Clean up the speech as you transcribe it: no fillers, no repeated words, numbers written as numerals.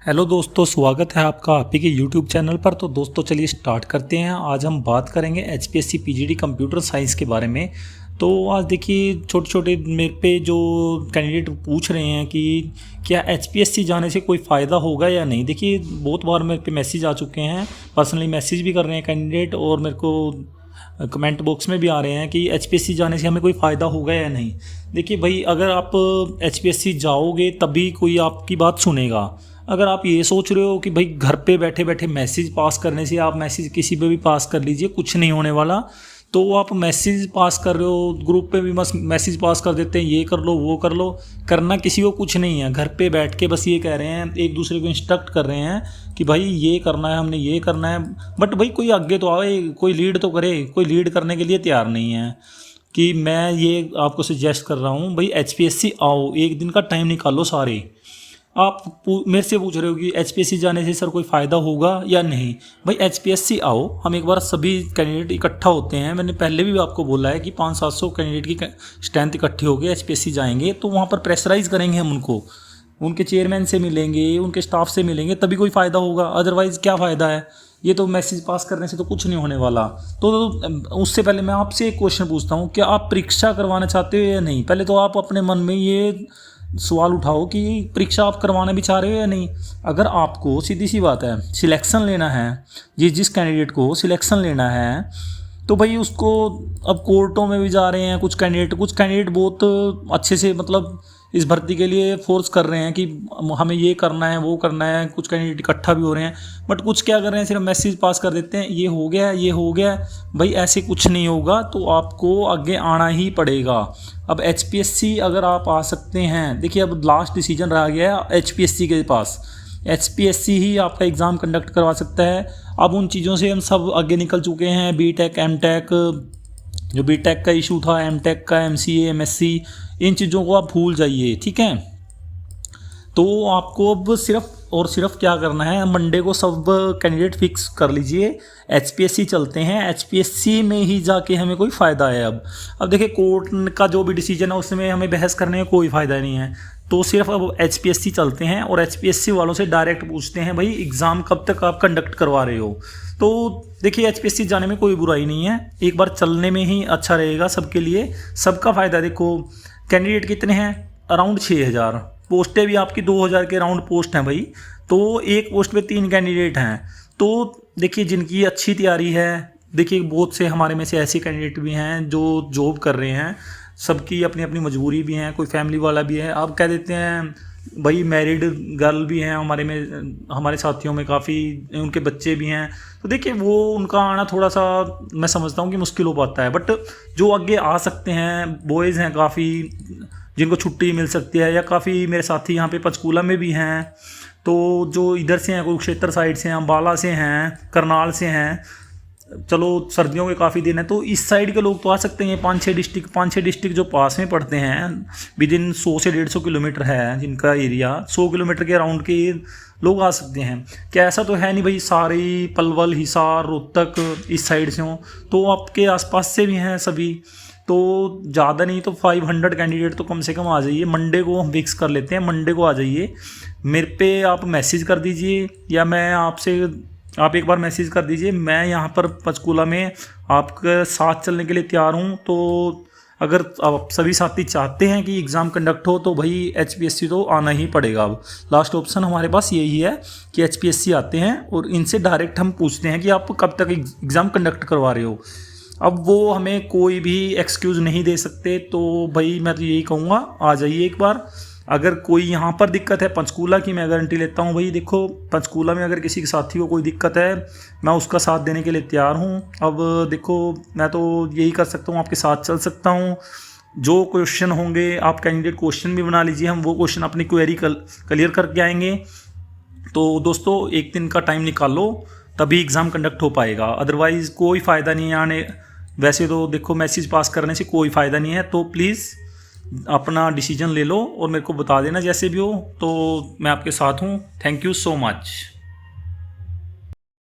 Hello दोस्तों, स्वागत है आपका आप ही के यूट्यूब चैनल पर। तो दोस्तों चलिए स्टार्ट करते हैं। आज हम बात करेंगे एचपीएससी पीजीडी कंप्यूटर साइंस के बारे में। तो आज देखिए छोटे छोटे मेरे पे जो कैंडिडेट पूछ रहे हैं कि क्या एचपीएससी जाने से कोई फ़ायदा होगा या नहीं। देखिए बहुत बार मेरे पे मैसेज आ चुके हैं, पर्सनली मैसेज भी कर रहे हैं कैंडिडेट, और मेरे को कमेंट बॉक्स में भी आ रहे हैं कि एचपीएससी जाने से हमें कोई फ़ायदा होगा या नहीं। देखिए भाई, अगर आप एचपीएससी जाओगे तभी कोई आपकी बात सुनेगा। अगर आप ये सोच रहे हो कि भाई घर पे बैठे बैठे मैसेज पास करने से, आप मैसेज किसी पे भी पास कर लीजिए, कुछ नहीं होने वाला, तो आप मैसेज पास कर रहे हो, ग्रुप पे भी बस मैसेज पास कर देते हैं, ये कर लो वो कर लो, करना किसी को कुछ नहीं है। घर पे बैठ के बस ये कह रहे हैं, एक दूसरे को इंस्ट्रक्ट कर रहे हैं कि भाई ये करना है, हमने ये करना है। बट भाई कोई आगे तो आए, कोई लीड तो करे। कोई लीड करने के लिए तैयार नहीं है। कि मैं ये आपको सजेस्ट कर रहा हूँ, भाई एचपीएससी आओ, एक दिन का टाइम निकालो सारे। आप मेरे से पूछ रहे हो कि एचपीएससी जाने से सर कोई फ़ायदा होगा या नहीं। भाई एचपीएससी आओ, हम एक बार सभी कैंडिडेट इकट्ठा होते हैं। मैंने पहले भी आपको बोला है कि 500-700 कैंडिडेट की स्ट्रेंथ इकट्ठी होगी, एचपीएससी जाएंगे तो वहाँ पर प्रेशराइज करेंगे हम उनको, उनके चेयरमैन से मिलेंगे, उनके स्टाफ से मिलेंगे, तभी कोई फ़ायदा होगा। अदरवाइज़ क्या फ़ायदा है, ये तो मैसेज पास करने से तो कुछ नहीं होने वाला। तो उससे पहले मैं आपसे एक क्वेश्चन पूछता हूँ, क्या आप परीक्षा करवाना चाहते हो या नहीं। पहले तो आप अपने मन में ये सवाल उठाओ कि परीक्षा आप करवाना भी चाह रहे हो या नहीं। अगर आपको, सीधी सी बात है, सिलेक्शन लेना है, जिस कैंडिडेट को सिलेक्शन लेना है, तो भाई उसको अब कोर्टों में भी जा रहे हैं कुछ कैंडिडेट बहुत अच्छे से, मतलब इस भर्ती के लिए फोर्स कर रहे हैं कि हमें ये करना है वो करना है। कुछ कैंडिडेट इकट्ठा भी हो रहे हैं, बट कुछ क्या कर रहे हैं, सिर्फ मैसेज पास कर देते हैं, ये हो गया ये हो गया। भाई ऐसे कुछ नहीं होगा, तो आपको आगे आना ही पड़ेगा। अब एचपीएससी अगर आप आ सकते हैं, देखिए अब लास्ट डिसीजन रह गया है एचपीएससी के पास। एचपीएससी ही आपका एग्ज़ाम कंडक्ट करवा सकता है। अब उन चीज़ों से हम सब आगे निकल चुके हैं। बीटेक एमटेक, जो बीटेक का इशू था, एमटेक का, एमसीए एमएससी, इन चीज़ों को आप भूल जाइए, ठीक है। तो आपको अब सिर्फ और सिर्फ क्या करना है, मंडे को सब कैंडिडेट फिक्स कर लीजिए, एचपीएससी चलते हैं। एचपीएससी में ही जाके हमें कोई फ़ायदा है। अब देखिए कोर्ट का जो भी डिसीजन है उसमें हमें बहस करने में कोई फ़ायदा नहीं है। तो सिर्फ अब एचपीएससी चलते हैं और एचपीएससी वालों से डायरेक्ट पूछते हैं, भाई एग्ज़ाम कब तक आप कंडक्ट करवा रहे हो। तो देखिए एचपीएससी जाने में कोई बुराई नहीं है, एक बार चलने में ही अच्छा रहेगा सबके लिए, सबका फ़ायदा। देखो कैंडिडेट कितने हैं, अराउंड 6000, पोस्टें भी आपकी 2000 के राउंड पोस्ट हैं भाई। तो एक पोस्ट पे 3 कैंडिडेट हैं। तो देखिए जिनकी अच्छी तैयारी है, देखिए बहुत से हमारे में से ऐसे कैंडिडेट भी हैं जो जॉब कर रहे हैं, सबकी अपनी अपनी मजबूरी भी है, कोई फैमिली वाला भी है। आप कह देते हैं भाई मैरिड गर्ल भी हैं हमारे में, हमारे साथियों में काफ़ी, उनके बच्चे भी हैं। तो देखिए वो उनका आना थोड़ा सा मैं समझता हूँ कि मुश्किल हो पाता है। बट जो आगे आ सकते हैं, बॉयज़ हैं काफ़ी जिनको छुट्टी मिल सकती है, या काफ़ी मेरे साथी यहाँ पे पंचकूला में भी हैं। तो जो इधर से हैं, कुरुक्षेत्र साइड से हैं, अम्बाला से हैं, करनाल से हैं, चलो सर्दियों के काफ़ी दिन है तो इस साइड के लोग तो आ सकते हैं। 5-6 डिस्ट्रिक्ट जो पास में पड़ते हैं, विद इन 100 से 150 किलोमीटर है जिनका एरिया, 100 किलोमीटर के अराउंड के लोग आ सकते हैं। क्या ऐसा तो है नहीं भाई सारे पलवल, हिसार, रोहतक इस साइड से हों, तो आपके आसपास से भी हैं सभी। तो ज़्यादा नहीं तो 500 कैंडिडेट तो कम से कम आ जाइए। मंडे को हम फिक्स कर लेते हैं, मंडे को आ जाइए। मेरे पे आप मैसेज कर दीजिए, या मैं आपसे, आप एक बार मैसेज कर दीजिए। मैं यहाँ पर पंचकूला में आपके साथ चलने के लिए तैयार हूँ। तो अगर आप सभी साथी चाहते हैं कि एग्ज़ाम कंडक्ट हो तो भाई एचपीएससी तो आना ही पड़ेगा। अब लास्ट ऑप्शन हमारे पास यही है कि एचपीएससी आते हैं और इनसे डायरेक्ट हम पूछते हैं कि आप कब तक एग्ज़ाम कंडक्ट करवा रहे हो। अब वो हमें कोई भी एक्सक्यूज़ नहीं दे सकते। तो भाई मैं तो यही कहूँगा, आ जाइए एक बार। अगर कोई यहाँ पर दिक्कत है पंचकूला की, मैं गारंटी लेता हूँ भाई, देखो पंचकूला में अगर किसी के साथी को कोई दिक्कत है, मैं उसका साथ देने के लिए तैयार हूँ। अब देखो मैं तो यही कर सकता हूँ, आपके साथ चल सकता हूँ। जो क्वेश्चन होंगे आप कैंडिडेट क्वेश्चन भी बना लीजिए, हम वो क्वेश्चन अपनी क्वेरी क्लियर करके आएंगे। तो दोस्तों एक दिन का टाइम निकालो, तभी एग्ज़ाम कंडक्ट हो पाएगा, अदरवाइज़ कोई फ़ायदा नहीं है आने। वैसे तो देखो मैसेज पास करने से कोई फ़ायदा नहीं है। तो प्लीज़ अपना डिसीजन ले लो और मेरे को बता देना जैसे भी हो। तो मैं आपके साथ हूँ। Thank you so much.